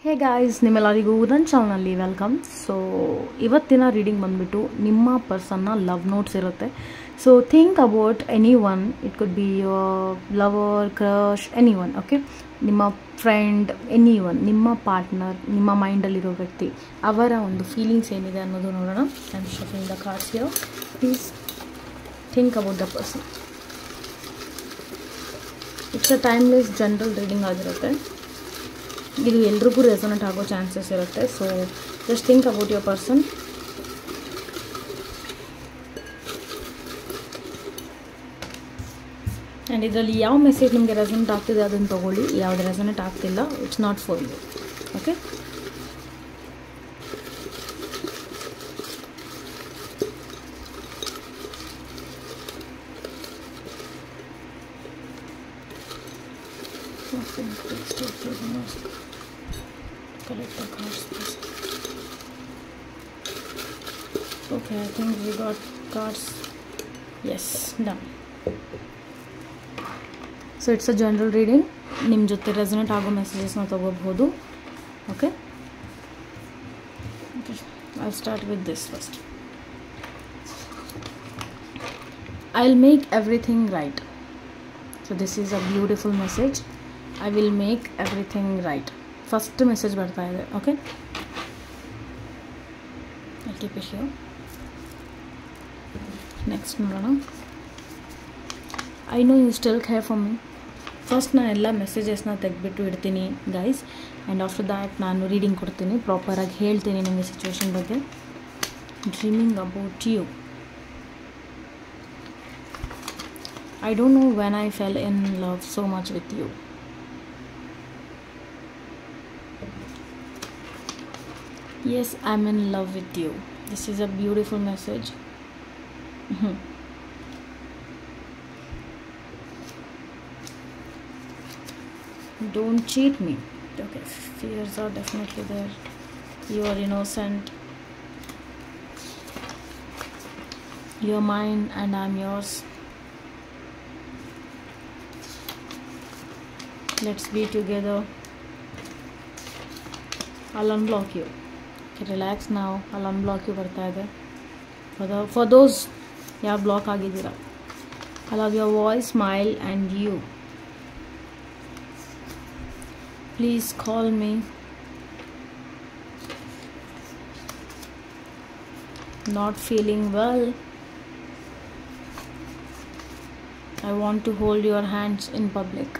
Hey guys, ನಿಮ್ಮೆಲ್ಲರಿಗೂ ನನ್ನ ಚಾನಲ್ನಲ್ಲಿ ವೆಲ್ಕಮ್. ಸೊ ಇವತ್ತಿನ ರೀಡಿಂಗ್ ಬಂದುಬಿಟ್ಟು ನಿಮ್ಮ ಪರ್ಸನ್ನ ಲವ್ ನೋಟ್ಸ್ ಇರುತ್ತೆ. So think about any one, it could be your lover, crush, any one. Okay, ನಿಮ್ಮ ಫ್ರೆಂಡ್, ಎನಿ ಒನ್, ನಿಮ್ಮ ಪಾರ್ಟ್ನರ್, ನಿಮ್ಮ ಮೈಂಡಲ್ಲಿರೋ ವ್ಯಕ್ತಿ, ಅವರ ಒಂದು ಫೀಲಿಂಗ್ಸ್ ಏನಿದೆ ಅನ್ನೋದು ನೋಡೋಣ. I am ಶಫಲಿಂಗ್ the cards here. Please think about the person. It's a timeless general reading ಆಗಿರುತ್ತೆ. ಇದು ಎಲ್ರಿಗೂ ರೆಸೊನೇಟ್ ಆಗೋ ಚಾನ್ಸಸ್ ಇರುತ್ತೆ. So just think about your person. And ಇದರಲ್ಲಿ ಯಾವ ಮೆಸೇಜ್ ನಿಮಗೆ ರೆಸೊನೇಟ್ ಆಗ್ತಿದೆ ಅದನ್ನು ತೊಗೊಳ್ಳಿ. ಯಾವುದು ರೆಸೊನೇಟ್ ಆಗ್ತಿಲ್ಲ, it's not for you. Okay, collect the cards, please. Okay, I think we got cards. Yes, done. So it's a general reading. ನಿಮ್ಮ ಜೊತೆ ರೆಸೊನೇಟ್ ಆಗೋ ಮೆಸೇಜಸ್ನ ತಗೋಬಹುದು. Okay, I'll start with this first. I'll make everything right. So this is a beautiful message. I will make everything right. First message ಬರ್ತಾ ಇದೆ. Okay, I keep it here. Next ನೋಡೋಣ. I know you still care for me. First ನಾನು ಎಲ್ಲ ಮೆಸೇಜಸ್ನ ತೆಗೆದ್ಬಿಟ್ಟು ಇಡ್ತೀನಿ guys, and after that ನಾನು reading ಕೊಡ್ತೀನಿ, ಪ್ರಾಪರಾಗಿ ಹೇಳ್ತೀನಿ ನಿಮಗೆ ಸಿಚುವೇಶನ್ ಬಗ್ಗೆ. Dreaming about you. I don't know when I fell in love so much with you. Yes, I'm in love with you. This is a beautiful message. Don't cheat me. Okay, fears are definitely there. You are innocent. You are mine and I'm yours. Let's be together. I'll unblock you. Relax ನಾವು. ಅಲ್ಲಿ unblock ಬರ್ತಾ ಇದೆ. For those ಯಾರು block ಆಗಿದ್ದೀರಾ, I love your voice, smile and you. Please call me. Not feeling well. I want to hold your hands in public.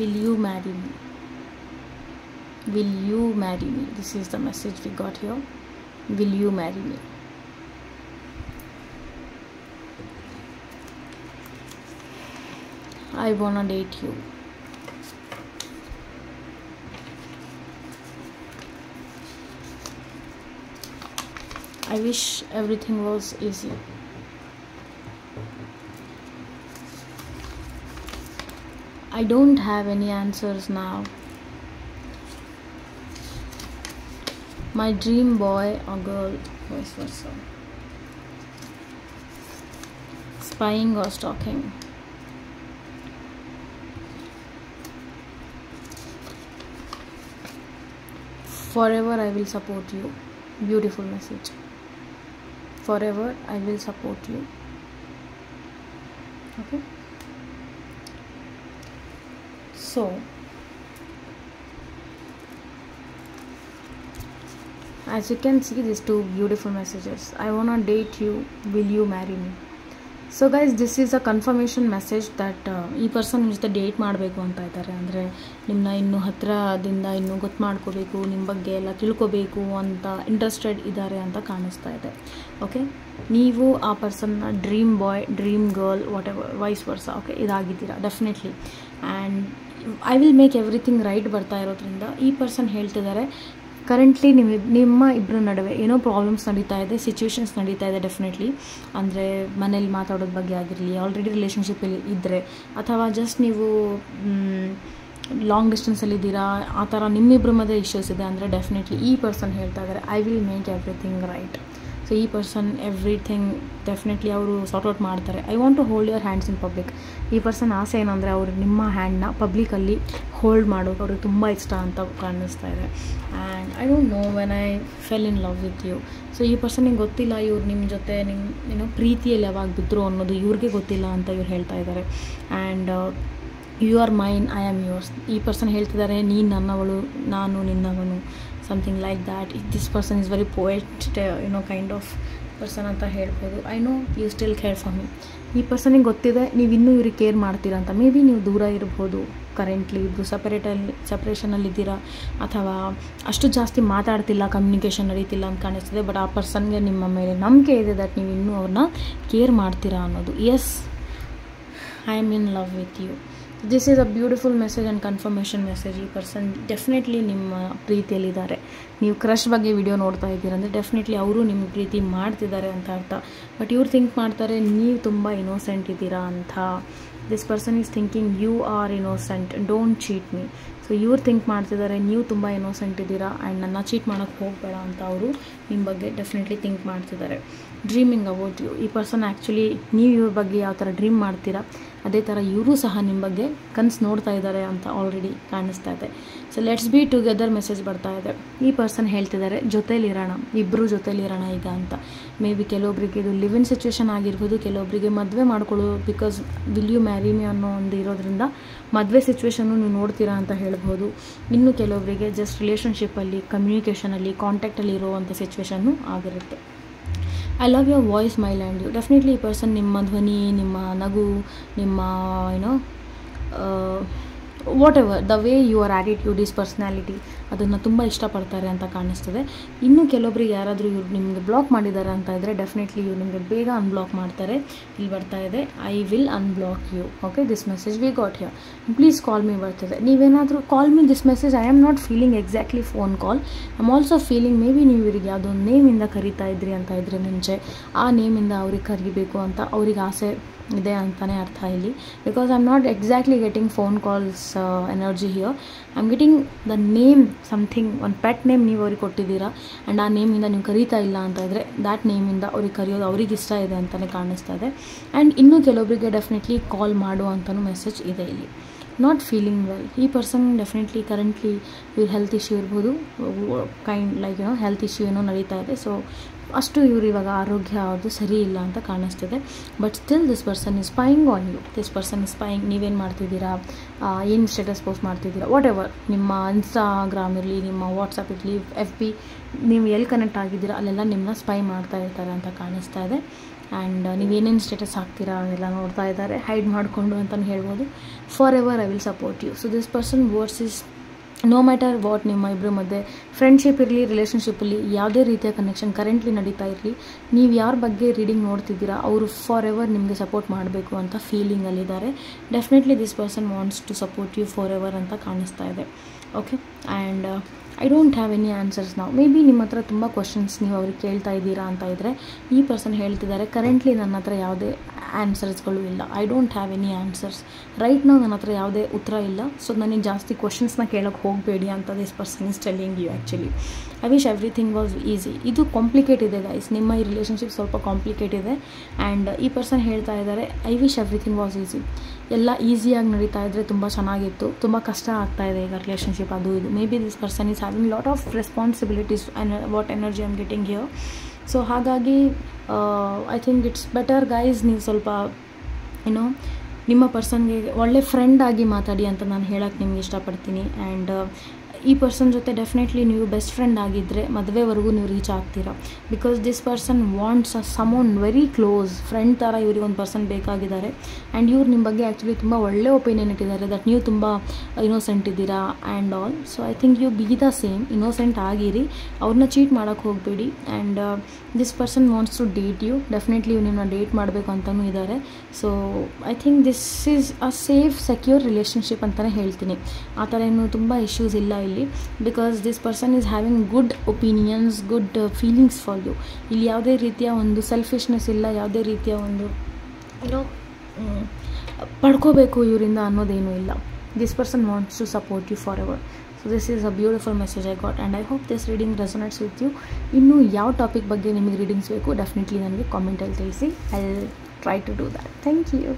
Will you marry me? Will you marry me? This is the message we got here. Will you marry me? I wanna date you. I wish everything was easy. I don't have any answers now. My dream boy or girl, vice versa. Spying or stalking. Forever I will support you. Beautiful message. Forever I will support you. Okay. So as you can see, these two beautiful messages. I wanna date you. Will you marry me? So guys, this is a confirmation message that ಈ person ನಿಮ್ಮ ಜೊತೆ date ಮಾಡಬೇಕು ಅಂತ ಇದ್ದಾರೆ. ಅಂದರೆ ನಿಮ್ಮನ್ನ ಇನ್ನೂ ಹತ್ತಿರದಿಂದ ಇನ್ನೂ ಗೊತ್ತು ಮಾಡ್ಕೋಬೇಕು, ನಿಮ್ಮ ಬಗ್ಗೆ ಎಲ್ಲ ತಿಳ್ಕೋಬೇಕು ಅಂತ ಇಂಟ್ರೆಸ್ಟೆಡ್ ಇದ್ದಾರೆ ಅಂತ ಕಾಣಿಸ್ತಾ ಇದೆ. ಓಕೆ, ನೀವು ಆ ಪರ್ಸನ್ನ dream boy, dream girl, whatever, vice versa. Okay, ಇದಾಗಿದ್ದೀರಾ definitely. And I will make everything right ಬರ್ತಾ ಇರೋದ್ರಿಂದ ಈ ಪರ್ಸನ್ ಹೇಳ್ತಿದ್ದಾರೆ ಕರೆಂಟ್ಲಿ ನಿಮ್ಮ ಇಬ್ಬರ ನಡುವೆ ಏನೋ ಪ್ರಾಬ್ಲಮ್ಸ್ ನಡೀತಾ ಇದೆ, ಸಿಚುವೇಶನ್ಸ್ ನಡೀತಾ ಇದೆ ಡೆಫಿನೆಟ್ಲಿ. ಅಂದರೆ ಮನೇಲಿ ಮಾತಾಡೋದ್ರ ಬಗ್ಗೆ ಆಗಿರಲಿ, ಆಲ್ರೆಡಿ ರಿಲೇಷನ್ಶಿಪ್ಪಲ್ಲಿ ಇದ್ದರೆ, ಅಥವಾ ಜಸ್ಟ್ ನೀವು ಲಾಂಗ್ ಡಿಸ್ಟೆನ್ಸಲ್ಲಿದ್ದೀರಾ, ಆ ಥರ ನಿಮ್ಮಿಬ್ಬರ ಮಧ್ಯೆ ಇಶ್ಯೂಸ್ ಇದೆ ಅಂದರೆ ಡೆಫಿನೆಟ್ಲಿ ಈ ಪರ್ಸನ್ ಹೇಳ್ತಾ ಇದ್ದಾರೆ I will make everything right. So ಈ ಪರ್ಸನ್ ಎವ್ರಿಥಿಂಗ್ ಡೆಫಿನೆಟ್ಲಿ ಅವರು ಸಾರ್ಟ್ಔಟ್ ಮಾಡ್ತಾರೆ. I want to hold your hands in public. ಈ ಪರ್ಸನ್ ಆಸೆ ಏನಂದರೆ ಅವರು ನಿಮ್ಮ ಹ್ಯಾಂಡ್ನ ಪಬ್ಲಿಕಲ್ಲಿ ಹೋಲ್ಡ್ ಮಾಡೋಕೆ ಅವ್ರಿಗೆ ತುಂಬ ಇಷ್ಟ ಅಂತ ಕಾಣಿಸ್ತಾ ಇದೆ. And I don't know when I fell in love with you. So ಈ ಪರ್ಸನಿಗೆ ಗೊತ್ತಿಲ್ಲ ಇವ್ರು ನಿಮ್ಮ ಜೊತೆ ನಿಮ್ಮ ಪ್ರೀತಿಯಲ್ಲಿ ಯಾವಾಗ ಬಿದ್ದರು ಅನ್ನೋದು ಇವ್ರಿಗೆ ಗೊತ್ತಿಲ್ಲ ಅಂತ ಇವ್ರು ಹೇಳ್ತಾ ಇದ್ದಾರೆ. And you are mine, I am yours. ಈ ಪರ್ಸನ್ ಹೇಳ್ತಿದ್ದಾರೆ ನೀನು ನನ್ನವಳು, ನಾನು ನಿನ್ನವನು, something like that. This person is very poet kind of person ಅಂತ ಹೇಳ್ಬೋದು. I know you still care for me. ಈ ಪರ್ಸನಿಗೆ ಗೊತ್ತಿದೆ ನೀವು ಇನ್ನೂ ಇವ್ರಿಗೆ ಕೇರ್ ಮಾಡ್ತೀರಾ ಅಂತ. ಮೇ ಬಿ ನೀವು ದೂರ ಇರ್ಬೋದು, ಕರೆಂಟ್ಲಿ ಇಬ್ಬರು ಸಪ್ರೇಷನಲ್ಲಿದ್ದೀರಾ, ಅಥವಾ ಅಷ್ಟು ಜಾಸ್ತಿ ಮಾತಾಡ್ತಿಲ್ಲ, ಕಮ್ಯುನಿಕೇಷನ್ ನಡೀತಿಲ್ಲ ಅಂತ ಕಾಣಿಸ್ತಿದೆ. ಬಟ್ ಆ ಪರ್ಸನ್ಗೆ ನಿಮ್ಮ ಮೇಲೆ ನಂಬಿಕೆ ಇದೆ ದಟ್ ನೀವು ಇನ್ನೂ ಅವ್ರನ್ನ ಕೇರ್ ಮಾಡ್ತೀರಾ ಅನ್ನೋದು. Yes, I am in love with you. This is a beautiful message and confirmation message. ಈ ಪರ್ಸನ್ ಡೆಫಿನೆಟ್ಲಿ ನಿಮ್ಮ ಪ್ರೀತಿಯಲ್ಲಿದ್ದಾರೆ. ನೀವು ಕ್ರಶ್ ಬಗ್ಗೆ ವಿಡಿಯೋ ನೋಡ್ತಾ ಇದ್ದೀರಂದರೆ ಡೆಫಿನೆಟ್ಲಿ ಅವರು ನಿಮ್ಮ ಪ್ರೀತಿ ಮಾಡ್ತಿದ್ದಾರೆ ಅಂತ ಅರ್ಥ. ಬಟ್ ಇವ್ರು ಥಿಂಕ್ ಮಾಡ್ತಾರೆ ನೀವು ತುಂಬ ಇನ್ನೋಸೆಂಟ್ ಇದ್ದೀರಾ ಅಂತ. This person is thinking you are innocent, don't cheat me. So ಇವ್ರು ಥಿಂಕ್ ಮಾಡ್ತಿದ್ದಾರೆ ನೀವು ತುಂಬ ಇನ್ನೋಸೆಂಟ್ ಇದ್ದೀರಾ ಆ್ಯಂಡ್ ನನ್ನ ಚೀಟ್ ಮಾಡೋಕ್ಕೆ ಹೋಗಬೇಡ ಅಂತ ಅವರು ನಿಮ್ಮ ಬಗ್ಗೆ ಡೆಫಿನೆಟ್ಲಿ ಥಿಂಕ್ ಮಾಡ್ತಿದ್ದಾರೆ. Dreaming about you. ಈ ಪರ್ಸನ್ ಆ್ಯಕ್ಚುಲಿ ನೀವು ಇವ್ರ ಬಗ್ಗೆ ಯಾವ ಥರ ಡ್ರೀಮ್ ಮಾಡ್ತೀರಾ ಅದೇ ಥರ ಇವರು ಸಹ ನಿಮ್ಮ ಬಗ್ಗೆ ಕನಸು ನೋಡ್ತಾ ಇದ್ದಾರೆ ಅಂತ ಆಲ್ರೆಡಿ ಕಾಣಿಸ್ತಾ ಇದೆ. So let's be together message ಬರ್ತಾ ಇದೆ. ಈ ಪರ್ಸನ್ ಹೇಳ್ತಿದ್ದಾರೆ ಜೊತೇಲಿರೋಣ, ಇಬ್ಬರು ಜೊತೇಲಿರೋಣ ಈಗ ಅಂತ. ಮೇ ಬಿ ಕೆಲವೊಬ್ಬರಿಗೆ ಇದು ಲಿವ್ ಇನ್ ಸಿಚುವೇಶನ್ ಆಗಿರ್ಬೋದು, ಕೆಲವೊಬ್ಬರಿಗೆ ಮದುವೆ ಮಾಡ್ಕೊಳ್ಳೋದು ಬಿಕಾಸ್ ವಿಲ್ ಯು ಮ್ಯಾರಿ ಮಿ ಅನ್ನೋ ಒಂದು ಇರೋದ್ರಿಂದ ಮದುವೆ ಸಿಚುವೇಶನ್ನು ನೀವು ನೋಡ್ತೀರಾ ಅಂತ ಹೇಳ್ಬೋದು. ಇನ್ನು ಕೆಲವೊಬ್ಬರಿಗೆ ಜಸ್ಟ್ ರಿಲೇಷನ್ಶಿಪ್ಪಲ್ಲಿ, ಕಮ್ಯುನಿಕೇಷನಲ್ಲಿ, ಕಾಂಟ್ಯಾಕ್ಟಲ್ಲಿ ಇರುವಂಥ ಸಿಚುವೇಶನ್ನು ಆಗಿರುತ್ತೆ. I love your voice smile and you. Definitely ಈ ಪರ್ಸನ್ ನಿಮ್ಮ ಧ್ವನಿ, ನಿಮ್ಮ ನಗು, ನಿಮ್ಮ whatever the way your attitude is personality ಅದನ್ನು ತುಂಬ ಇಷ್ಟಪಡ್ತಾರೆ ಅಂತ ಕಾಣಿಸ್ತದೆ. ಇನ್ನು ಕೆಲವೊಬ್ರಿಗೆ ಯಾರಾದರೂ ಇವ್ರು ನಿಮಗೆ ಬ್ಲಾಕ್ ಮಾಡಿದ್ದಾರೆ ಅಂತ ಇದ್ದರೆ ಡೆಫಿನೆಟ್ಲಿ ಇವ್ರು ನಿಮಗೆ ಬೇಗ ಅನ್ಬ್ಲಾಕ್ ಮಾಡ್ತಾರೆ. ಇಲ್ಲಿ ಬರ್ತಾ ಇದೆ I will unblock you. Okay, this message we got here. Please call me ಬರ್ತಿದೆ. ನೀವೇನಾದರೂ call me this message. I am not feeling exactly phone call. I am also feeling maybe ನೀವು ಇವರಿಗೆ ಯಾವುದೋ ಒಂದು ನೇಮಿಂದ ಕರೀತಾ ಇದ್ರಿ ಅಂತ ಇದ್ದರೆ ಮುಂಚೆ ಆ ನೇಮಿಂದ ಅವ್ರಿಗೆ ಕರಿಬೇಕು ಅಂತ ಅವ್ರಿಗೆ ಆಸೆ ಇದೆ ಅಂತಲೇ ಅರ್ಥ ಇಲ್ಲಿ. Because I am not exactly getting phone calls energy here. I am getting the name something, ಒಂದು ಪೆಟ್ ನೇಮ್ ನೀವು ಅವ್ರಿಗೆ ಕೊಟ್ಟಿದ್ದೀರಾ ಆ್ಯಂಡ್ ಆ ನೇಮಿಂದ ನೀವು ಕರೀತಾ ಇಲ್ಲ ಅಂತ ಇದ್ದರೆ ದ್ಯಾಟ್ ನೇಮಿಂದ ಅವ್ರಿಗೆ ಕರೆಯೋದು ಅವ್ರಿಗೆ ಇಷ್ಟ ಇದೆ ಅಂತಲೇ ಕಾಣಿಸ್ತಾ ಇದೆ. ಆ್ಯಂಡ್ ಇನ್ನೂ ಕೆಲವೊಬ್ಬರಿಗೆ ಡೆಫಿನೆಟ್ಲಿ ಕಾಲ್ ಮಾಡುವಂತನೂ ಮೆಸೇಜ್ ಇದೆ ಇಲ್ಲಿ. Not feeling well. ಈ ಪರ್ಸನ್ ಡೆಫಿನೆಟ್ಲಿ ಕರೆಂಟ್ಲಿ ಇವ್ರ ಹೆಲ್ತ್ ಇಶ್ಯೂ ಇರ್ಬೋದು, ಕೈಂಡ್ ಲೈಕ್ ಹೆಲ್ತ್ ಇಶ್ಯೂ ಏನೋ ನಡೀತಾ ಇದೆ. ಸೊ ಅಷ್ಟು ಇವ್ರು ಇವಾಗ ಆರೋಗ್ಯ ಅವ್ರದ್ದು ಸರಿ ಇಲ್ಲ ಅಂತ ಕಾಣಿಸ್ತಿದೆ. But still this person is spying on you. This person is spying. ನೀವೇನು ಮಾಡ್ತಿದ್ದೀರಾ, ಏನು ಸ್ಟೇಟಸ್ ಪೋಸ್ಟ್ ಮಾಡ್ತಿದ್ದೀರಾ, ವಾಟ್ ಎವರ್, ನಿಮ್ಮ ಇನ್ಸ್ಟಾಗ್ರಾಮ್ ಇರಲಿ, ನಿಮ್ಮ ವಾಟ್ಸಪ್ ಇರಲಿ, FB, ನೀವು ಎಲ್ಲಿ ಕನೆಕ್ಟ್ ಆಗಿದ್ದೀರಾ ಅಲ್ಲೆಲ್ಲ ನಿಮ್ಮನ್ನ ಸ್ಪೈ ಮಾಡ್ತಾ ಇರ್ತಾರೆ ಅಂತ ಕಾಣಿಸ್ತಾ ಇದೆ. ಆ್ಯಂಡ್ ನೀವೇನೇನು ಸ್ಟೇಟಸ್ ಹಾಕ್ತೀರಾ ಅದೆಲ್ಲ ನೋಡ್ತಾ ಇದ್ದಾರೆ, ಹೈಡ್ ಮಾಡಿಕೊಂಡು ಅಂತಲೂ ಹೇಳ್ಬೋದು. Forever I will support you. So this person words is no matter what, ನಿಮ್ಮ ಇಬ್ಬರ ಮಧ್ಯೆ ಫ್ರೆಂಡ್ಶಿಪ್ ಇರಲಿ, ರಿಲೇಷನ್ಶಿಪ್ಪಲ್ಲಿ ಯಾವುದೇ ರೀತಿಯ ಕನೆಕ್ಷನ್ ಕರೆಂಟ್ಲಿ ನಡೀತಾ ಇರಲಿ, ನೀವು ಯಾರ ಬಗ್ಗೆ ರೀಡಿಂಗ್ ನೋಡ್ತಿದ್ದೀರಾ ಅವರು ಫಾರ್ ಎವರ್ ನಿಮಗೆ ಸಪೋರ್ಟ್ ಮಾಡಬೇಕು ಅಂತ ಫೀಲಿಂಗಲ್ಲಿದ್ದಾರೆ. Definitely this person wants to support you forever ಅಂತ ಕಾಣಿಸ್ತಾ ಇದೆ. Okay, and I don't have any answers ನಾವು. ಮೇ ಬಿ ನಿಮ್ಮ ಹತ್ರ ತುಂಬ ಕ್ವಶನ್ಸ್ ನೀವು ಅವ್ರಿಗೆ ಕೇಳ್ತಾ ಇದ್ದೀರಾ ಅಂತ ಇದ್ದರೆ ಈ ಪರ್ಸನ್ ಹೇಳ್ತಿದ್ದಾರೆ ಕರೆಂಟ್ಲಿ ನನ್ನ ಹತ್ರ ಯಾವುದೇ ಆನ್ಸರ್ಸ್ಗಳು ಇಲ್ಲ. I don't have any answers right ನಾವು, ನನ್ನ ಹತ್ರ ಯಾವುದೇ ಉತ್ತರ ಇಲ್ಲ. ಸೊ ನನಗೆ ಜಾಸ್ತಿ ಕ್ವಶನ್ಸ್ನ ಕೇಳೋಕ್ಕೆ ಹೋಗಬೇಡಿ ಅಂತ this person is telling you. Actually I wish everything was easy. ಇದು ಕಾಂಪ್ಲಿಕೇಟ್ ಇದೆ ಗೈಸ್, ನಿಮ್ಮ ಈ ರಿಲೇಷನ್ಶಿಪ್ ಸ್ವಲ್ಪ ಕಾಂಪ್ಲಿಕೇಟ್ ಇದೆ. ಆ್ಯಂಡ್ ಈ ಪರ್ಸನ್ ಹೇಳ್ತಾ ಇದ್ದಾರೆ I wish everything was easy. ಎಲ್ಲ ಈಸಿಯಾಗಿ ನಡೀತಾ ಇದ್ದರೆ ತುಂಬ ಚೆನ್ನಾಗಿತ್ತು, ತುಂಬ ಕಷ್ಟ ಆಗ್ತಾ ಇದೆ ಈಗ ರಿಲೇಷನ್ಶಿಪ್ ಅದು ಇದು. Maybe this person is having lot of responsibilities what energy I am getting here. So ಹಾಗಾಗಿ I think it's better guys, ನೀವು ಸ್ವಲ್ಪ ನಿಮ್ಮ ಪರ್ಸನ್ಗೆ ಒಳ್ಳೆ ಫ್ರೆಂಡ್ ಆಗಿ ಮಾತಾಡಿ ಅಂತ ನಾನು ಹೇಳೋಕ್ಕೆ ನಿಮ್ಗೆ ಇಷ್ಟಪಡ್ತೀನಿ. ಆ್ಯಂಡ್ ಈ ಪರ್ಸನ್ ಜೊತೆ ಡೆಫಿನೆಟ್ಲಿ ನೀವು ಬೆಸ್ಟ್ ಫ್ರೆಂಡ್ ಆಗಿದ್ದರೆ ಮದುವೆವರೆಗೂ ನೀವು ರೀಚ್ ಆಗ್ತೀರಾ. Because this person wants ಸಮೋನ್ very close friend ಥರ ಇವ್ರಿಗೆ ಒಂದು ಪರ್ಸನ್ ಬೇಕಾಗಿದ್ದಾರೆ. ಆ್ಯಂಡ್ ಇವ್ರು ನಿಮ್ಮ ಬಗ್ಗೆ ಆ್ಯಕ್ಚುಲಿ ತುಂಬ ಒಳ್ಳೆ ಒಪಿನಿಯನ್ ಇಟ್ಟಿದ್ದಾರೆ ದಟ್ ನೀವು ತುಂಬ ಇನ್ನೋಸೆಂಟ್ ಇದ್ದೀರಾ and all. So I think you be the same, innocent ಆಗಿರಿ, ಅವ್ರನ್ನ ಚೀಟ್ ಮಾಡೋಕ್ಕೆ ಹೋಗಬೇಡಿ. And this person wants to date you. Definitely ಇವ್ರು ನಿಮ್ಮನ್ನ ಡೇಟ್ ಮಾಡಬೇಕು ಅಂತಲೂ ಇದ್ದಾರೆ. So I think this is a safe secure relationship ಅಂತಲೇ ಹೇಳ್ತೀನಿ. ಆ ಥರ ಏನು ತುಂಬ ಇಶ್ಯೂಸ್ ಇಲ್ಲ ಇಲ್ಲಿ. Because this person is having good opinions, good feelings for you. ಇಲ್ಲಿ ಯಾವುದೇ ರೀತಿಯ ಒಂದು ಸೆಲ್ಫಿಶ್ನೆಸ್ ಇಲ್ಲ, ಯಾವುದೇ ರೀತಿಯ ಒಂದು ಪಡ್ಕೋಬೇಕು ಇವರಿಂದ ಅನ್ನೋದೇನೂ ಇಲ್ಲ. this person wants to support you forever. So this is a beautiful message I got, and I hope this reading resonates with you. ಇನ್ನೂ ಯಾವ ಟಾಪಿಕ್ ಬಗ್ಗೆ ನಿಮಗೆ ರೀಡಿಂಗ್ಸ್ ಬೇಕು ಡೆಫಿನೆಟ್ಲಿ ನನಗೆ ಕಾಮೆಂಟಲ್ಲಿ ತಿಳಿಸಿ. I will try to do that. Thank you.